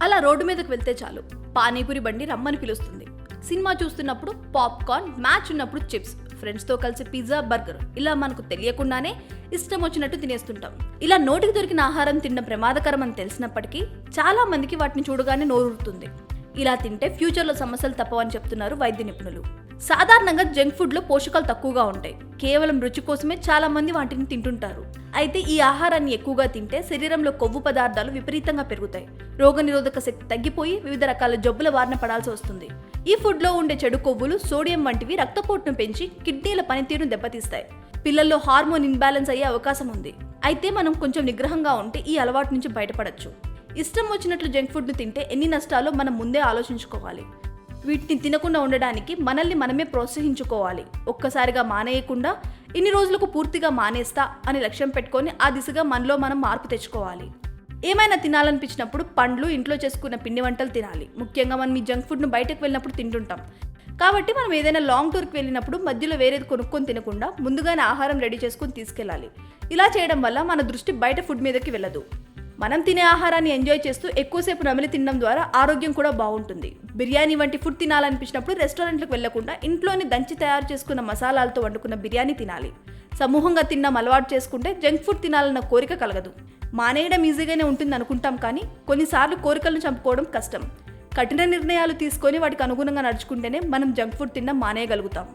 అలా రోడ్డు మీదకి వెళ్తే చాలు పానీపూరి బండి రమ్మని పిలుస్తుంది. సినిమా చూస్తున్నప్పుడు పాప్కార్న్, మ్యాచ్ ఉన్నప్పుడు చిప్స్, ఫ్రెండ్స్తో కలిసి పిజ్జా, బర్గర్, ఇలా మనకు తెలియకుండానే ఇష్టం వచ్చినట్టు తినేస్తుంటాం. ఇలా నోటికి దొరికిన ఆహారం తినడం ప్రమాదకరం అని తెలిసినప్పటికీ చాలా మందికి వాటిని చూడగానే నోరూరుతుంది. ఇలా తింటే ఫ్యూచర్లో సమస్యలు తప్పవని చెప్తున్నారు వైద్య నిపుణులు. సాధారణంగా జంక్ ఫుడ్లో పోషకాలు తక్కువగా ఉంటాయి. కేవలం రుచి కోసమే చాలా మంది వాటిని తింటుంటారు. అయితే ఈ ఆహారాన్ని ఎక్కువగా తింటే శరీరంలో కొవ్వు పదార్థాలు విపరీతంగా పెరుగుతాయి. రోగనిరోధక శక్తి తగ్గిపోయి వివిధ రకాల జబ్బుల బారిన పడాల్సి వస్తుంది. ఈ ఫుడ్లో ఉండే చెడు కొవ్వులు, సోడియం వంటివి రక్తపోటును పెంచి కిడ్నీల పనితీరును దెబ్బతీస్తాయి. పిల్లల్లో హార్మోన్ ఇన్బ్యాలెన్స్ అయ్యే అవకాశం ఉంది. అయితే మనం కొంచెం నిగ్రహంగా ఉంటే ఈ అలవాటు నుంచి బయటపడచ్చు. ఇష్టం వచ్చినట్లు జంక్ ఫుడ్ను తింటే ఎన్ని నష్టాలో మనం ముందే ఆలోచించుకోవాలి. వీటిని తినకుండా ఉండడానికి మనల్ని మనమే ప్రోత్సహించుకోవాలి. ఒక్కసారిగా మానేయకుండా ఇన్ని రోజులకు పూర్తిగా మానేస్తా అని లక్ష్యం పెట్టుకొని ఆ దిశగా మనలో మనం మార్పు తెచ్చుకోవాలి. ఏమైనా తినాలనిపించినప్పుడు పండ్లు, ఇంట్లో చేసుకున్న పిండి వంటలు తినాలి. ముఖ్యంగా మనం ఈ జంక్ ఫుడ్ను బయటకు వెళ్ళినప్పుడు తింటుంటాం. కాబట్టి మనం ఏదైనా లాంగ్ టూర్కి వెళ్ళినప్పుడు మధ్యలో వేరేది కొనుక్కొని తినకుండా ముందుగానే ఆహారం రెడీ చేసుకొని తీసుకెళ్ళాలి. ఇలా చేయడం వల్ల మన దృష్టి బయట ఫుడ్ మీదకి వెళ్ళదు. మనం తినే ఆహారాన్ని ఎంజాయ్ చేస్తూ ఎక్కువసేపు నమిలి తినడం ద్వారా ఆరోగ్యం కూడా బాగుంటుంది. బిర్యానీ వంటి ఫుడ్ తినాలనిపించినప్పుడు రెస్టారెంట్లకు వెళ్లకుండా ఇంట్లోని దంచి తయారు చేసుకున్న మసాలాలతో వండుకున్న బిర్యానీ తినాలి. సమూహంగా తినడం అలవాటు చేసుకుంటే జంక్ ఫుడ్ తినాలన్న కోరిక కలగదు. మానేయడం ఈజీగానే ఉంటుంది అనుకుంటాం, కానీ కొన్నిసార్లు కోరికలను చంపుకోవడం కష్టం. కఠిన నిర్ణయాలు తీసుకొని వాటికి అనుగుణంగా నడుచుకుంటేనే మనం జంక్ ఫుడ్ తినడం మానేయగలుగుతాం.